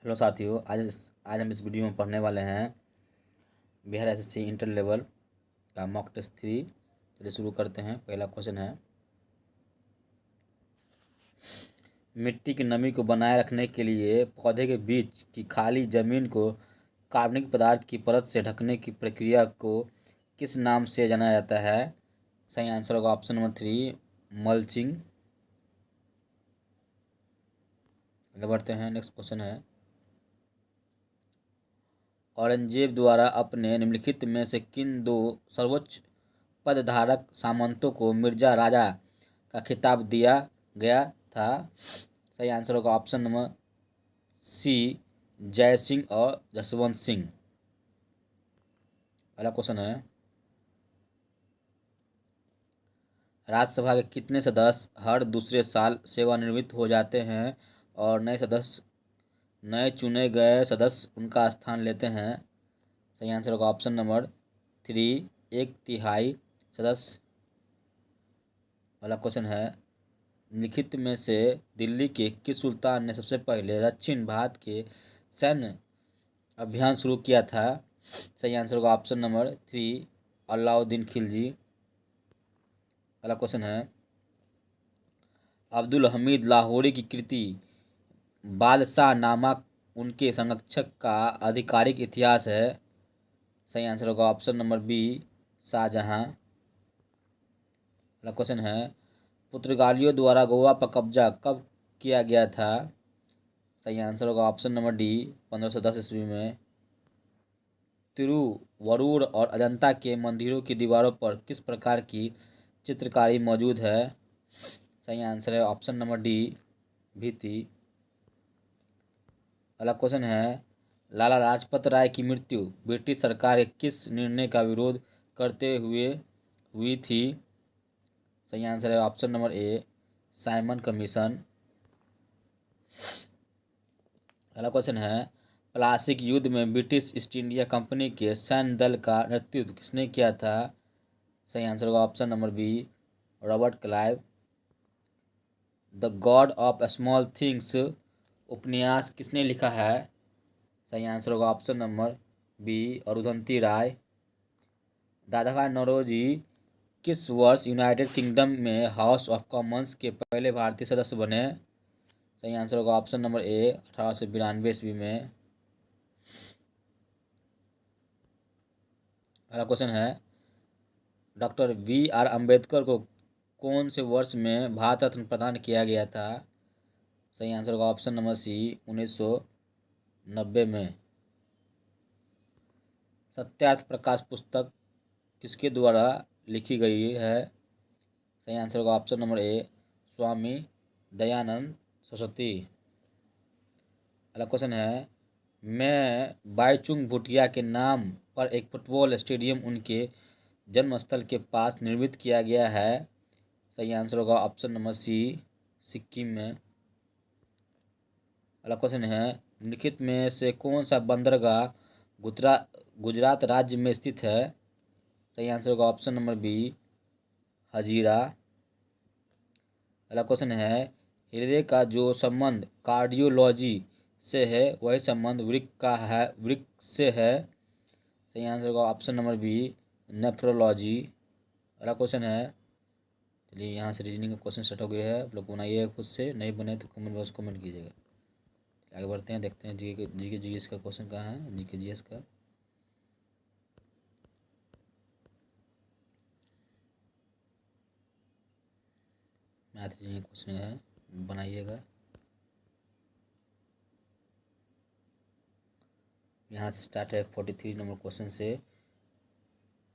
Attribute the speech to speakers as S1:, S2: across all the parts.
S1: Hello साथियों, आज हम इस वीडियो में पढ़ने वाले हैं बिहार एसएससी इंटर लेवल का मॉक टेस्ट 3। चलिए शुरू करते हैं। पहला क्वेश्चन है, मिट्टी की नमी को बनाए रखने के लिए पौधे के बीच की खाली जमीन को कार्बनिक पदार्थ की परत से ढकने की प्रक्रिया को किस नाम से जाना जाता है? सही आंसर होगा ऑप्शन नंबर 3, मल्चिंग। आगे बढ़ते हैं। नेक्स्ट क्वेश्चन है, औरंगजेब द्वारा अपने निम्नलिखित में से किन दो सर्वोच्च पदधारक सामंतों को मिर्जा राजा का खिताब दिया गया था? सही आंसर होगा ऑप्शन नंबर सी, जय सिंह और जसवंत सिंह। अगला क्वेश्चन है, राज्यसभा के कितने सदस्य हर दूसरे साल सेवानिवृत्त हो जाते हैं और नए चुने गए सदस्य उनका स्थान लेते हैं? सही आंसर होगा ऑप्शन नंबर 3, 1/3 सदस्य। अगला क्वेश्चन है, निम्नलिखित में से दिल्ली के किस सुल्तान ने सबसे पहले दक्षिण भारत के सैन्य अभियान शुरू किया था? सही आंसर होगा ऑप्शन नंबर 3, अलाउद्दीन खिलजी। अगला क्वेश्चन है, अब्दुल हमीद लाहौरी की कृति बादशाह नामा उनके संरक्षक का आधिकारिक इतिहास है? सही आंसर होगा ऑप्शन नंबर बी, शाहजहां। अगला क्वेश्चन है, पुर्तगालियों द्वारा गोवा पर कब्जा कब किया गया था? सही आंसर होगा ऑप्शन नंबर डी, 1510 ईस्वी में। तिरुवरूर और अजंता के मंदिरों की दीवारों पर किस प्रकार की चित्रकारी मौजूद है? सही आंसर है ऑप्शन नंबर डी, भित्ति। अगला क्वेश्चन है, लाला लाजपत राय की मृत्यु ब्रिटिश सरकार के किस निर्णय का विरोध करते हुए हुई थी? सही आंसर है option number A, Simon commission. अगला क्वेश्चन है, प्लासीक युद्ध में ब्रिटिश ईस्ट इंडिया कंपनी के सैन्य दल का नेतृत्व किसने किया था? सही आंसर होगा option number B, Robert Clive. The God of Small Things उपन्यास किसने लिखा है? सही आंसर होगा option number B, Arundhati Roy. Dadabhai Naoroji किस वर्ष यूनाइटेड किंगडम में हाउस ऑफ कॉमन्स के पहले भारतीय सदस्य बने? सही आंसर होगा ऑप्शन नंबर ए, 1892 ईस्वी में। अगला क्वेश्चन है, डॉक्टर BR अम्बेडकर को कौन से वर्ष में भारत रत्न प्रदान किया गया था? सही आंसर होगा ऑप्शन नंबर सी, 1990 में। सत्यार्थ प्रकाश पुस्तक किसके द्वारा लिखी गई है? सही आंसर होगा option number A, Swami Dayanand Saraswati. अगला क्वेश्चन है, मैं बाईचुंग भूटिया के नाम पर एक फुटबॉल स्टेडियम उनके जन्मस्थल के पास निर्मित किया गया है? सही आंसर होगा ऑप्शन नंबर सी, सिक्किम में। अगला क्वेश्चन है, निम्नलिखित में से कौन सा बंदरगाह गुजरात राज्य में स्थित है? सही आंसर होगा ऑप्शन नंबर बी, हजीरा। अगला क्वेश्चन है, हृदय का जो संबंध कार्डियोलॉजी से है वही संबंध वृक्क से है? सही आंसर होगा ऑप्शन नंबर बी, नेफ्रोलॉजी। अगला क्वेश्चन है, चलिए यहाँ से रीजनिंग का क्वेश्चन स्टार्ट हो गया है। आप लोग बनाइएगा खुद से, नहीं बने तो कमेंट बॉक्स कमेंट कीजिएगा। आगे बढ़ते हैं, देखते हैं जीके जीएस का क्वेश्चन कहाँ है। जीके जीएस का मैथ रीजनिंग क्वेश्चन है, बनाइएगा। यहाँ से स्टार्ट है 43 नंबर क्वेश्चन से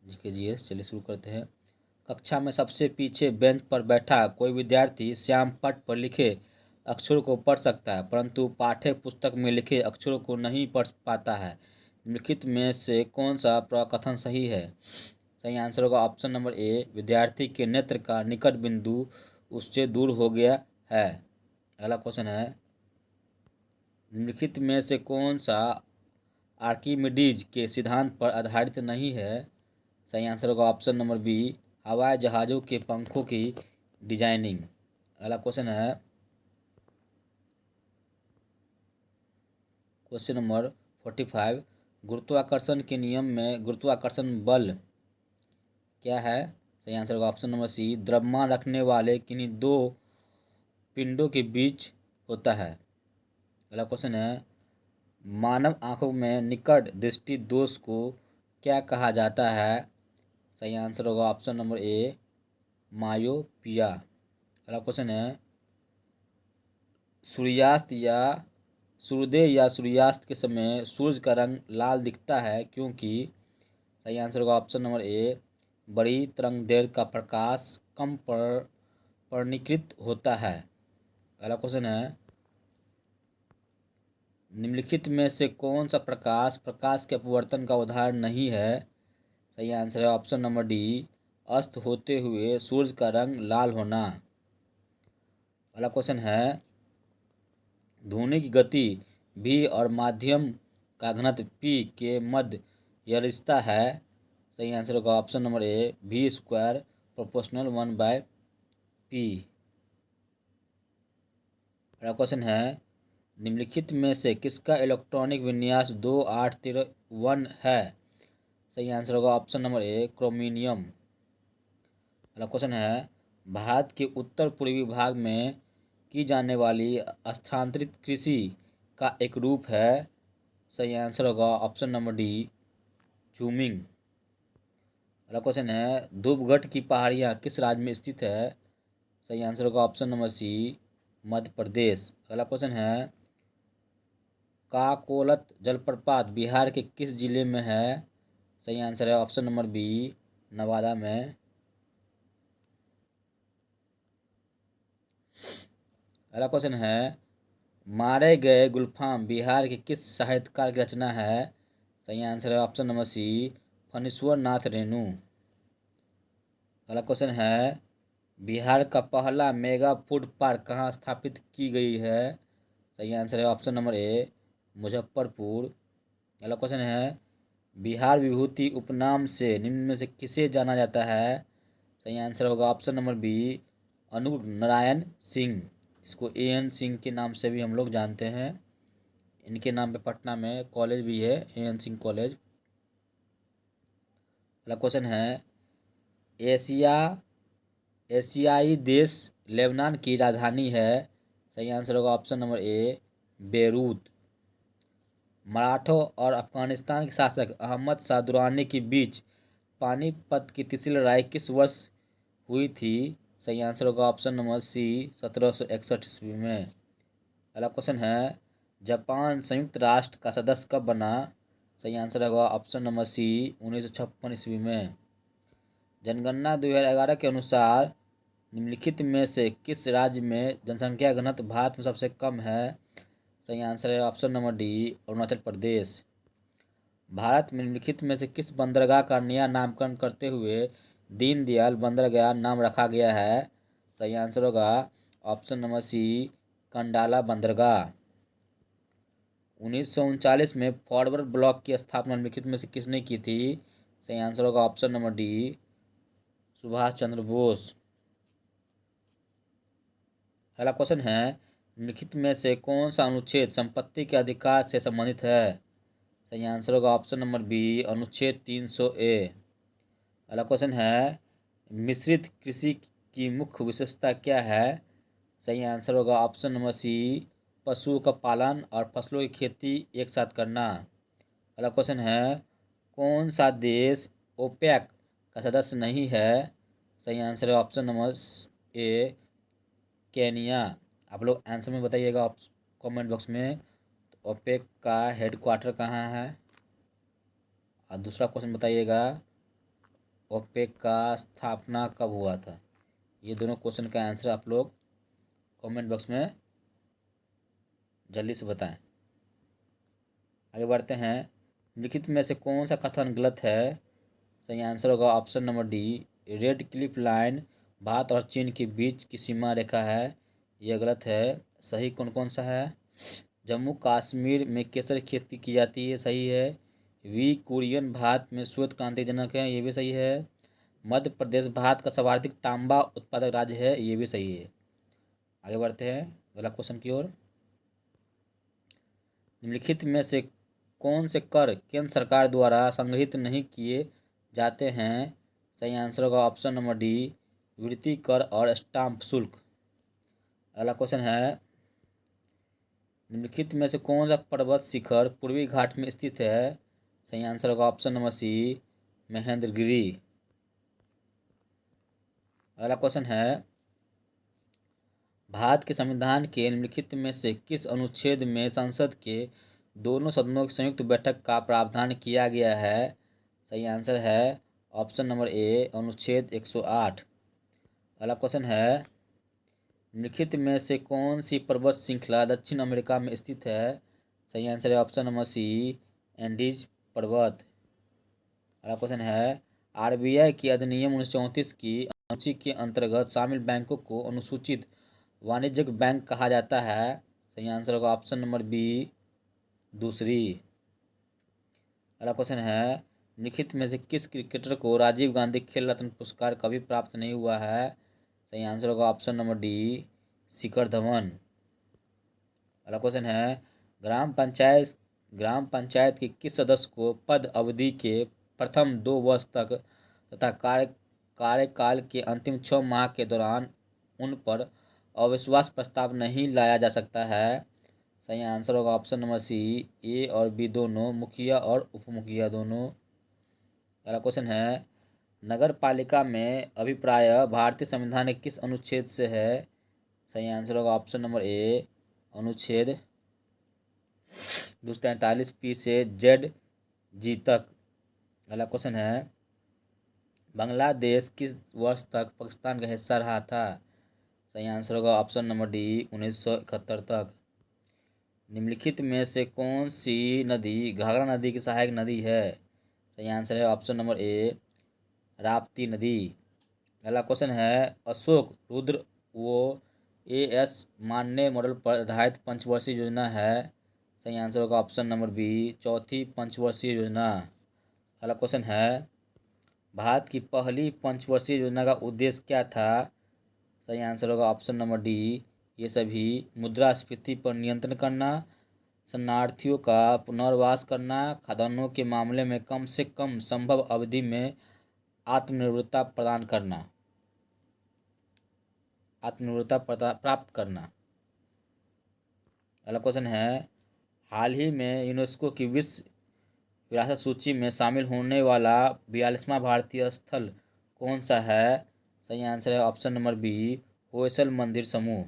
S1: जीके जीएस। चलिए शुरू करते हैं। कक्षा में सबसे पीछे बेंच पर बैठा कोई विद्यार्थी श्याम पट पर लिखे अक्षरों को पढ़ सकता है, परंतु पाठ्य पुस्तक में लिखे अक्षरों को नहीं पढ़ पाता है। निम्नलिखित में से कौन सा प्रकथन सही है? सही आंसर होगा ऑप्शन नंबर ए, विद्यार्थी के नेत्र का निकट बिंदु उससे दूर हो गया है। अगला क्वेश्चन है, निम्नलिखित में से कौन सा आर्किमिडीज के सिद्धांत पर आधारित नहीं है? सही आंसर होगा ऑप्शन नंबर बी, हवाई जहाज़ों के पंखों की डिजाइनिंग। अगला क्वेश्चन है, क्वेश्चन नंबर 45, गुरुत्वाकर्षण के नियम में गुरुत्वाकर्षण बल क्या है? सही आंसर होगा ऑप्शन नंबर सी, द्रव्यमान रखने वाले किन्हीं दो पिंडों के बीच होता है। अगला क्वेश्चन है, मानव आंखों में निकट दृष्टि दोष को क्या कहा जाता है? सही आंसर होगा ऑप्शन नंबर ए, मायोपिया। अगला क्वेश्चन है, सूर्योदय या सूर्यास्त के समय सूर्य का रंग लाल दिखता है क्योंकि? सही आंसर होगा ऑप्शन नंबर ए, बड़ी तरंगदैर्घ्य का प्रकाश कम परिणीकृत होता है। अगला क्वेश्चन है, निम्नलिखित में से कौन सा प्रकाश प्रकाश के अपवर्तन का उदाहरण नहीं है? सही आंसर है ऑप्शन नंबर डी, अस्त होते हुए सूर्य का रंग लाल होना। अगला क्वेश्चन है, ध्वनि की गति v और माध्यम का घनत्व p के मध्य यह रिश्ता है। सही आंसर होगा option number A, v² proportional 1/p। अगला क्वेश्चन है, निम्नलिखित में से किसका इलेक्ट्रॉनिक विन्यास 2831 है? सही आंसर होगा ऑप्शन नंबर ए, क्रोमियम। अगला क्वेश्चन है, भारत के उत्तर पूर्वी भाग में की जाने वाली स्थानांतरित कृषि का एक रूप है। सही आंसर होगा ऑप्शन नंबर डी, जूमिंग। अगला क्वेश्चन है, धूपगढ़ की पहाड़ियाँ किस राज्य में स्थित है? सही आंसर होगा option number C, Madhya Pradesh. अगला क्वेश्चन है, काकोलत जलप्रपात बिहार के किस जिले में है? सही आंसर है ऑप्शन नंबर बी, नवादा में। अगला क्वेश्चन है, मारे गए गुलफाम बिहार के किस साहित्यकार की रचना है? सही आंसर है option number C, Phanishwar Nath Renu. अगला क्वेश्चन है, बिहार का पहला मेगा फूड पार्क कहाँ स्थापित की गई है? सही आंसर है ऑप्शन नंबर ए, मुजफ्फरपुर। अगला क्वेश्चन है, बिहार विभूति उपनाम से निम्न में से किसे जाना जाता है? सही आंसर होगा option number B, Anoop Narayan Singh. इसको AN सिंह के नाम से भी हम लोग जानते हैं। इनके नाम पे पटना में कॉलेज भी है, AN सिंह कॉलेज। अगला क्वेश्चन है, एशियाई देश लेबनान की राजधानी है। सही आंसर होगा ऑप्शन नंबर ए, बेरूत। मराठों और अफगानिस्तान के शासक अहमद शाह दुरानी के बीच पानीपत की तीसरी लड़ाई किस वर्ष हुई थी? सही आंसर होगा ऑप्शन नंबर सी, 1761 ईस्वी में। अगला क्वेश्चन है, जापान संयुक्त राष्ट्र का सदस्य कब बना? सही आंसर होगा ऑप्शन नंबर सी, 1956 ईस्वी में। जनगणना 2011 के अनुसार निम्नलिखित में से किस राज्य में जनसंख्या घनत्व भारत में सबसे कम है? सही आंसर है option number D, Arunachal Pradesh. Bharat में निम्नलिखित में से किस बंदरगाह का नया नामकरण करते हुए दीनदयाल बंदरगाह नाम रखा गया है? सही आंसर होगा ऑप्शन नंबर सी, कंडाला बंदरगाह। 1939 में फॉरवर्ड ब्लॉक की स्थापना निम्नलिखित में से किसने की थी? सही आंसर होगा option number D, Subhash Chandra Bose. अगला क्वेश्चन है, निम्नलिखित में से कौन सा अनुच्छेद संपत्ति के अधिकार से संबंधित है? सही आंसर होगा ऑप्शन नंबर बी, अनुच्छेद 300A। अगला क्वेश्चन है, मिश्रित कृषि की मुख्य विशेषता क्या है? सही आंसर होगा ऑप्शन नंबर सी, पशुओं का पालन और फसलों की खेती एक साथ करना। अगला क्वेश्चन है, कौन सा देश ओपेक का सदस्य नहीं है? सही आंसर है ऑप्शन नंबर ए, केनिया। आप लोग आंसर में बताइएगा कमेंट बॉक्स में, ओपेक का हेडक्वार्टर कहाँ है? और दूसरा क्वेश्चन बताइएगा, ओपेक का स्थापना कब हुआ था? ये दोनों क्वेश्चन का आंसर आप लोग कमेंट बॉक्स में जल्दी से बताएं। आगे बढ़ते हैं, लिखित में से कौन सा कथन गलत है? सही आंसर होगा option number D, red Cliff line Bharat और चीन के बीच की सीमा रेखा है। यह गलत है। सही कौन कौन सा है? जम्मू कश्मीर में केसर की खेती की जाती है, सही है। वी कुरियन भारत में श्वेत क्रांति जनक है, ये भी सही है। मध्य प्रदेश भारत का सर्वाधिक तांबा उत्पादक राज्य है, ये भी सही है। आगे बढ़ते हैं अगला क्वेश्चन की ओर। निम्नलिखित में से कौन से कर केंद्र सरकार द्वारा संग्रहित नहीं किए जाते हैं? सही आंसर होगा ऑप्शन नंबर डी, वृत्ति कर और स्टाम्प शुल्क। अगला क्वेश्चन है, निम्नलिखित में से कौन सा पर्वत शिखर पूर्वी घाट में स्थित है? सही आंसर होगा ऑप्शन नंबर सी, महेंद्रगिरी। अगला क्वेश्चन है, भारत के संविधान के निम्नलिखित में से किस अनुच्छेद में संसद के दोनों सदनों की संयुक्त बैठक का प्रावधान किया गया है? सही आंसर है ऑप्शन नंबर ए, अनुच्छेद 108। अगला क्वेश्चन है, निम्नलिखित में से कौन सी पर्वत श्रृंखला दक्षिण अमेरिका में स्थित है? सही आंसर है ऑप्शन नंबर सी, एंडीज पर्वत। अगला क्वेश्चन है, आरबीआई की अधिनियम 1934 की अनुसूची के अंतर्गत शामिल बैंकों को अनुसूचित वाणिज्यिक बैंक कहा जाता है? सही आंसर होगा ऑप्शन नंबर बी, दूसरी। अगला क्वेश्चन है, निम्नलिखित में से किस क्रिकेटर को राजीव गांधी खेल रत्न पुरस्कार कभी प्राप्त नहीं हुआ है? सही आंसर होगा option number D, Shikhar Dhawan. अगला क्वेश्चन है, ग्राम पंचायत के किस सदस्य को पद अवधि के प्रथम 2 वर्ष तक तथा कार्यकाल के अंतिम 6 माह के दौरान उन पर अविश्वास प्रस्ताव नहीं लाया जा सकता है? सही आंसर होगा ऑप्शन नंबर सी, ए और बी दोनों, मुखिया और उपमुखिया दोनों। अगला क्वेश्चन है, नगर पालिका में अभिप्राय भारतीय संविधान के किस अनुच्छेद से है? सही आंसर होगा ऑप्शन नंबर ए, अनुच्छेद 243 पी से जेड जी तक। अगला क्वेश्चन है, बांग्लादेश किस वर्ष तक पाकिस्तान का हिस्सा रहा था? सही आंसर होगा ऑप्शन नंबर डी, 1971 तक। निम्नलिखित में से कौन सी नदी घाघरा नदी की सहायक नदी है? सही आंसर है ऑप्शन नंबर ए, राप्ती नदी। अगला क्वेश्चन है, अशोक रुद्र वो एएस मान्य मॉडल पर आधारित पंचवर्षीय योजना है? सही आंसर होगा ऑप्शन नंबर बी, चौथी पंचवर्षीय योजना। अगला क्वेश्चन है, भारत की पहली पंचवर्षीय योजना का उद्देश्य क्या था? सही आंसर होगा ऑप्शन नंबर डी, ये सभी मुद्रास्फीति पर नियंत्रण करना, शरणार्थियों का पुनर्वास करना, खाद्यान्नों के मामले में कम से कम संभव अवधि में आत्मनिर्भरता प्राप्त करना। अगला क्वेश्चन है, हाल ही में यूनेस्को की विश्व विरासत सूची में शामिल होने वाला 42वां भारतीय स्थल कौन सा है? सही आंसर है ऑप्शन नंबर बी, होयसल मंदिर समूह।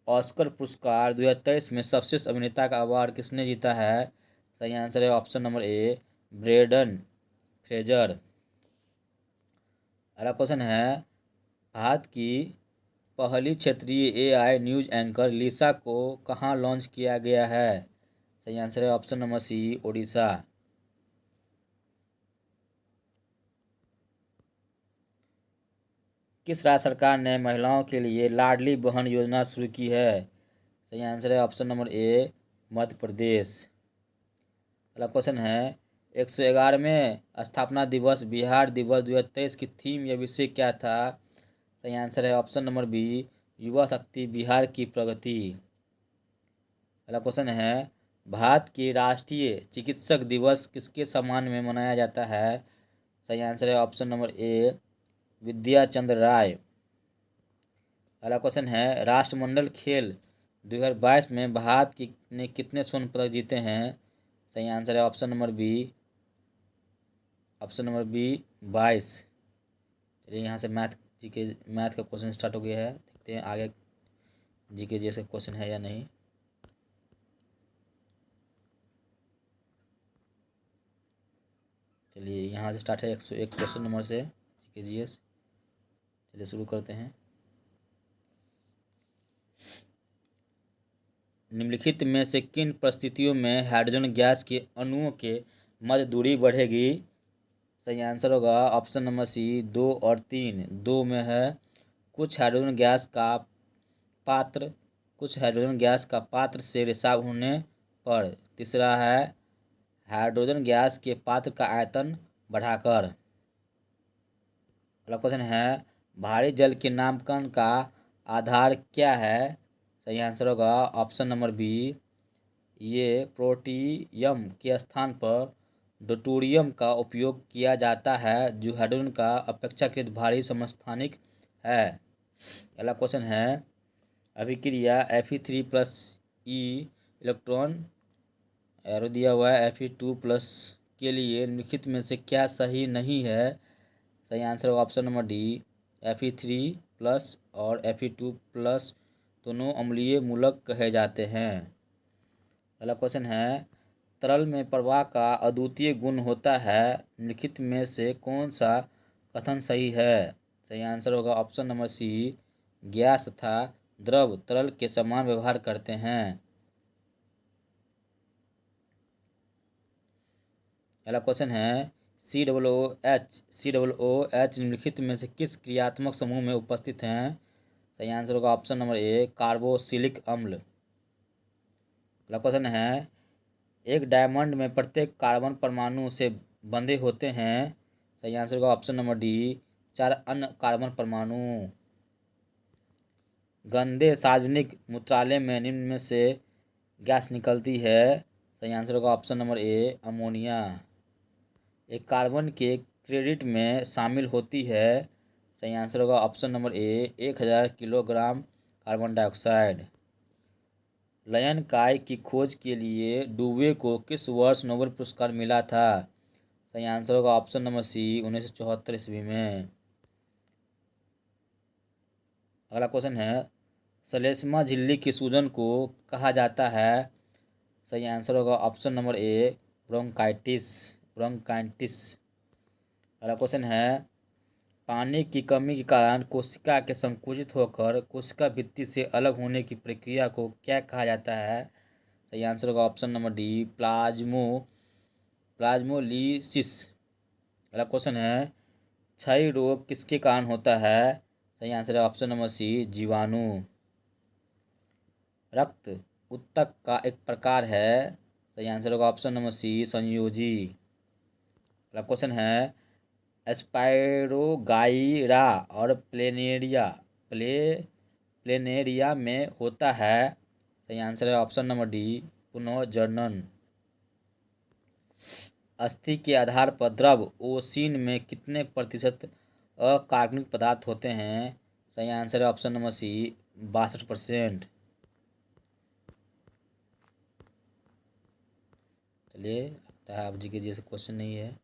S1: ऑस्कर पुरस्कार 2023 में सर्वश्रेष्ठ अभिनेता का अवार्ड किसने जीता है? सही आंसर है option number A, Brendon Fraser. अगला क्वेश्चन है, भारत की पहली क्षेत्रीय एआई न्यूज एंकर लिसा को कहाँ लॉन्च किया गया है? सही आंसर है ऑप्शन नंबर सी, ओडिशा। किस राज्य सरकार ने महिलाओं के लिए लाडली बहन योजना शुरू की है? सही आंसर है option number A, Madhya Pradesh. अगला क्वेश्चन है, 111वें स्थापना दिवस बिहार दिवस 2023 की थीम या विषय क्या था? सही आंसर है ऑप्शन नंबर बी, युवा शक्ति बिहार की प्रगति। अगला क्वेश्चन है, भारत के राष्ट्रीय चिकित्सक दिवस किसके सम्मान में मनाया जाता है? सही आंसर है ऑप्शन नंबर ए, विद्या चंद्र राय। अगला क्वेश्चन है, राष्ट्रमंडल खेल 2022 में भारत ने कितने स्वर्ण पदक जीते हैं? सही आंसर है ऑप्शन नंबर बी, 22। चलिए यहाँ से मैथ का क्वेश्चन स्टार्ट हो गया है, देखते हैं आगे जीके जैसे क्वेश्चन है या नहीं। चलिए यहाँ से स्टार्ट है 101 क्वेश्चन नंबर से जीके जीएस। चलिए शुरू करते हैं। निम्नलिखित में से किन परिस्थितियों में हाइड्रोजन गैस के अणुओं के मध्य दूरी बढ़ेगी? सही आंसर होगा ऑप्शन नंबर सी, 2 और 3। 2 में है कुछ हाइड्रोजन गैस का पात्र से रिसाव होने पर। तीसरा है हाइड्रोजन गैस के पात्र का आयतन बढ़ाकर। अगला क्वेश्चन है, भारी जल के नामकरण का आधार क्या है? सही आंसर होगा ऑप्शन नंबर बी, ये प्रोटियम के स्थान पर ड्यूटेरियम का उपयोग किया जाता है जो हाइड्रोजन का अपेक्षाकृत भारी समस्थानिक है। अगला क्वेश्चन है अभिक्रिया Fe3+ इलेक्ट्रॉन एरो दिया हुआ है Fe2+ के लिए निम्नलिखित में से क्या सही नहीं है। सही आंसर होगा ऑप्शन नंबर डी। Fe3+ और Fe2+ दोनों अम्लीय मूलक कहे जाते हैं। अगला क्वेश्चन है तरल में प्रवाह का अद्वितीय गुण होता है निम्नलिखित में से कौन सा कथन सही है। सही आंसर होगा ऑप्शन नंबर सी। गैस तथा द्रव तरल के समान व्यवहार करते हैं। अगला क्वेश्चन है COOH निम्नलिखित में से किस क्रियात्मक समूह में उपस्थित हैं। सही आंसर होगा ऑप्शन नंबर ए कार्बोक्सिलिक अम्ल। अगला क्वेश्चन है एक डायमंड में प्रत्येक कार्बन परमाणु से बंधे होते हैं। सही आंसर होगा ऑप्शन नंबर डी 4 अन्य कार्बन परमाणु। गंदे सार्वजनिक मूत्रालय में निम्न में से गैस निकलती है। सही आंसर होगा ऑप्शन नंबर ए अमोनिया। एक कार्बन के क्रेडिट में शामिल होती है। सही आंसर होगा option number A 1000 kilogram carbon dioxide. Lion काय की खोज के लिए डुबे को किस वर्ष नोबेल पुरस्कार मिला था। सही आंसर होगा ऑप्शन नंबर सी 1974 ईस्वी में। अगला क्वेश्चन है श्लेष्मा झिल्ली की सूजन को कहा जाता है। सही आंसर होगा ऑप्शन नंबर ए ब्रोंकाइटिस। अगला क्वेश्चन है पानी की कमी के कारण कोशिका के संकुचित होकर कोशिका भित्ति से अलग होने की प्रक्रिया को क्या कहा जाता है। सही आंसर होगा ऑप्शन नंबर डी प्लाज्मोलिसिस। अगला क्वेश्चन है क्षय रोग किसके कारण होता है। सही आंसर है ऑप्शन नंबर सी जीवाणु। रक्त ऊतक का एक प्रकार है। सही आंसर होगा ऑप्शन नंबर सी संयोजी। अगला क्वेश्चन है स्पाइरोगाइरा और प्लेनेरिया में होता है। सही आंसर है ऑप्शन नंबर डी पुनर्जनन। अस्थि के आधार पर द्रव ओशिन में कितने प्रतिशत अकार्बनिक पदार्थ होते हैं। सही आंसर है ऑप्शन नंबर सी 62%। चलिए लगता है आप जी के जैसे क्वेश्चन नहीं है।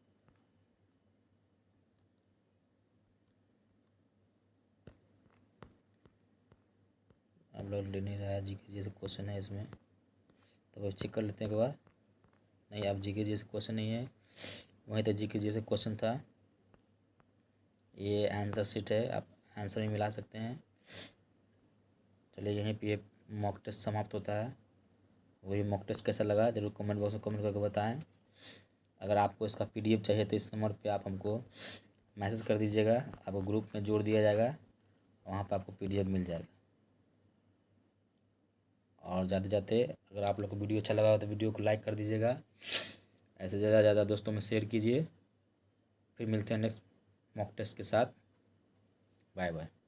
S1: आप लोग ले नहीं रहा है जी के जैसे क्वेश्चन है इसमें तो चेक कर लेते हैं एक बार। नहीं आप जी के जैसे क्वेश्चन नहीं है वहीं तो जी के जैसे क्वेश्चन था। ये आंसर शीट है आप आंसर भी मिला सकते हैं। चलिए यहीं पे मॉक टेस्ट समाप्त होता है। वही मॉक टेस्ट कैसा लगा जरूर कमेंट बॉक्स में कमेंट करके बताएं। अगर आपको इसका PDF चाहिए तो इस नंबर पे आप हमको मैसेज कर दीजिएगा। आपको ग्रुप में जोड़ दिया जाएगा वहाँ पे आपको PDF मिल जाएगा। और जाते जाते अगर आप लोग को वीडियो अच्छा लगा हो तो वीडियो को लाइक कर दीजिएगा। ऐसे ज़्यादा ज़्यादा दोस्तों में शेयर कीजिए। फिर मिलते हैं नेक्स्ट मॉक टेस्ट के साथ। Bye bye.